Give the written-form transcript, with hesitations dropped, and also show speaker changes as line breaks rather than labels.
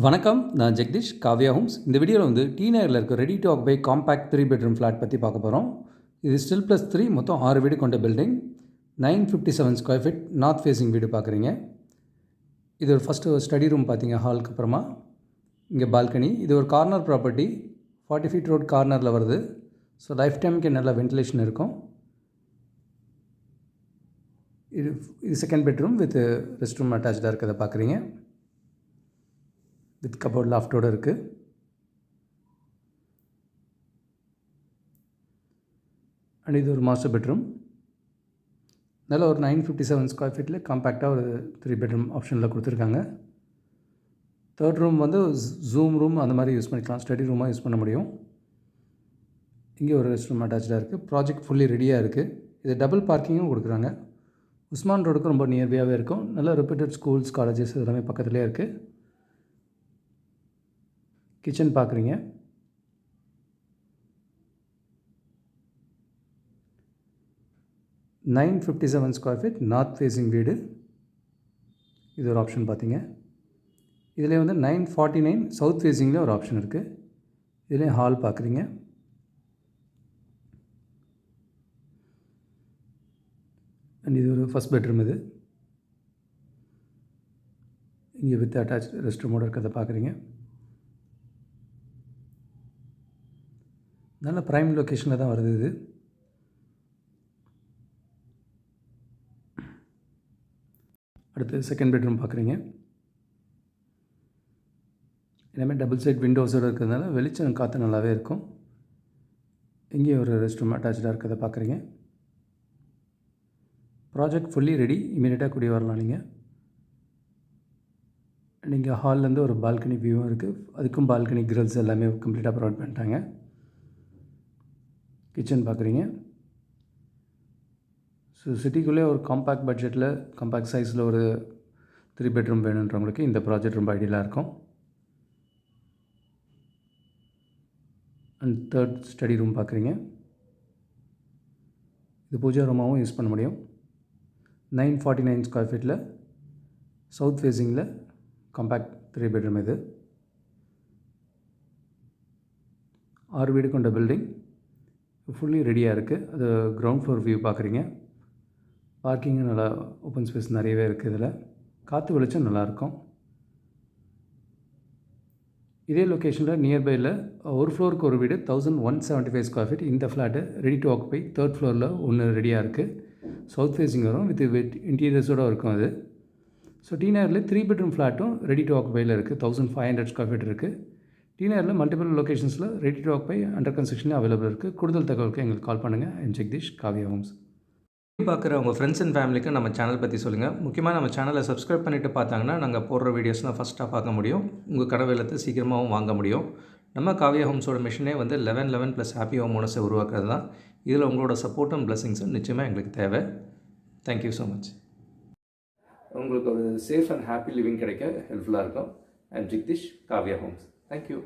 வணக்கம். நான் ஜெகதீஷ், காவ்யா ஹோம்ஸ். இந்த வீடியோவில் வந்து டி நகரில் இருக்க ready to occupy compact 3 bedroom flat பற்றி பார்க்க போகிறோம். இது ஸ்டில் ப்ளஸ் 3 மொத்தம் 6 வீடு கொண்ட building. 957 square feet north facing வீடு பார்க்குறீங்க. இது ஒரு ஃபஸ்ட்டு ஸ்டடி ரூம் பார்த்தீங்க, ஹாலுக்கு அப்புறமா இங்கே பால்கனி. இது ஒரு கார்னர் ப்ராப்பர்ட்டி, 40 ஃபீட் ரோட் கார்னரில் வருது. ஸோ லைஃப் டைமுக்கு நல்ல வென்டிலேஷன் இருக்கும். இது second bedroom with rest room அட்டாச்சாக இருக்கிறத பார்க்குறீங்க. வித் கபோர்ட் லாஃப்டோடு இருக்குது. அண்ட் இது ஒரு மாஸ்டர் பெட்ரூம். நல்ல ஒரு 957 ஸ்கொயர் ஃபீட்டில் காம்பேக்டாக ஒரு 3 பெட்ரூம் ஆப்ஷனில் கொடுத்துருக்காங்க. தேர்ட் ரூம் வந்து ஜூம் ரூம் அந்த மாதிரி யூஸ் பண்ணிக்கலாம், ஸ்டடி ரூமாக யூஸ் பண்ண முடியும். இங்கே ஒரு ரெஸ்ட் ரூம் அட்டாச்சாக இருக்குது. ப்ராஜெக்ட் ஃபுல்லி ரெடியாக இருக்குது. இது டபுள் பார்க்கிங்கும் கொடுக்குறாங்க. உஸ்மான் ரோடுக்கு ரொம்ப நியர்பையாகவே இருக்கும். நல்ல ரெப்யூட்டட் ஸ்கூல்ஸ், காலேஜஸ் எல்லாமே பக்கத்துலேயே இருக்குது. கிச்சன் பார்க்குறீங்க. $957 ஸ்கொயர் ஃபீட் நார்த் ஃபேஸிங் வீடு. இது ஒரு ஆப்ஷன் பார்த்தீங்க. இதில் வந்து 949 சவுத் ஃபேஸிங்கில் ஒரு ஆப்ஷன் இருக்குது. இதுலேயும் ஹால் பார்க்குறீங்க. அண்ட் இது ஒரு ஃபஸ்ட் பெட்ரூம். இது இங்கே வித் அட்டாச் ரெஸ்ட் ரூமோடு இருக்கிறத பார்க்குறீங்க. நல்ல ப்ரைம் லொக்கேஷனில் தான் வருது இது. அடுத்து செகண்ட் பெட்ரூம் பார்க்குறீங்க. எல்லாமே டபுள் சைட் விண்டோஸோடு இருக்கிறதுனால வெளிச்சம் காற்று நல்லாவே இருக்கும். இங்கேயும் ஒரு ரெஸ்ட் ரூம் அட்டாச்சாக இருக்கிறத பார்க்குறீங்க. ப்ராஜெக்ட் ஃபுல்லி ரெடி, இமீடியட்டாக கூடிய வரலாம் நீங்கள். நீங்கள் ஹால்லேருந்து ஒரு பால்கனி வியூவும் இருக்குது. அதுக்கும் பால்கனி கிரில்ஸ் எல்லாமே கம்ப்ளீட்டாக ப்ரொவைட் பண்ணிட்டாங்க. கிச்சன் பார்க்குறீங்க. ஸோ சிட்டிக்குள்ளே ஒரு காம்பேக்ட் பட்ஜெட்டில், காம்பேக்ட் சைஸில் ஒரு 3 பெட்ரூம் வேணுன்றவங்களுக்கு இந்த ப்ராஜெக்ட் ரொம்ப ஐடியலாக இருக்கும். அண்ட் தேர்ட் ஸ்டடி ரூம் பார்க்குறீங்க. இது பூஜா ரூமாகவும் யூஸ் பண்ண முடியும். 949 ஸ்கொயர் ஃபீட்டில் சவுத் ஃபேஸிங்கில் காம்பேக்ட் 3 பெட்ரூம். இது 6 வீடு கொண்ட பில்டிங் ஃபுல்லி ரெடியாக இருக்குது. அது கிரவுண்ட் ஃப்ளோர் வியூ பார்க்குறீங்க. பார்க்கிங்கும் நல்லா ஓப்பன் ஸ்பேஸ் நிறையவே இருக்குது. இதில் காற்று வெளிச்சம் நல்லாயிருக்கும். இதே லொக்கேஷனில் நியர்பையில் ஒரு ஃப்ளோருக்கு ஒரு வீடு 1175 ஸ்கொயர் ஃபீட். இந்த flat ready to occupy third ஃப்ளோரில் ஒன்று ரெடியாக இருக்குது. சவுத் ஃபேஸிங் வரும், வித் இன்டீரியர்ஸோடு இருக்கும் அது. ஸோ டி நகரில் 3 பெட்ரூம் ஃப்ளாட்டும் ரெடி டு ஆக்குபையில் இருக்குது. 1500 ஸ்கொயர் ஃபீட் இருக்குது. டி நகரில் மல்டிபிள் லொக்கேஷன்ஸில் ரெடி டு ஆக்குபை அண்டர் கன்ஸ்ட்ரக்ஷனில் அவைலபிள் இருக்குது. கூடுதல் தகவலுக்கு எங்களுக்கு கால் பண்ணுங்கள். I'm Jagadish, Kavya Homes.
பார்க்குற உங்கள் ஃப்ரெண்ட்ஸ் அண்ட் ஃபேமிலிக்கு நம்ம சேனல் பற்றி சொல்லுங்கள். முக்கியமாக நம்ம சேனலை சப்ஸ்கிரைப் பண்ணிவிட்டு பார்த்தாங்கன்னா நாங்கள் போடுற வீடியோஸ்லாம் ஃபஸ்ட்டாக பார்க்க முடியும். உங்கள் கனவு இல்லத்தை சீக்கிரமாகவும் வாங்க முடியும். நம்ம காவ்யா ஹோம்ஸோட மிஷனே வந்து 1111 ப்ளஸ் ஹாப்பி ஹோம் ஓனர்ஸை உருவாக்குறது தான். இதில் உங்களோட சப்போர்ட்டும் பிளஸிங்ஸும் நிச்சயமாக எங்களுக்கு தேவை. Thank you so much. உங்களுக்கு ஒரு சேஃப் அண்ட் ஹாப்பி லிவிங் கிடைக்க ஹெல்ப்ஃபுல்லாக இருக்கும். I'm Jagadish, Kavya homes. Thank you.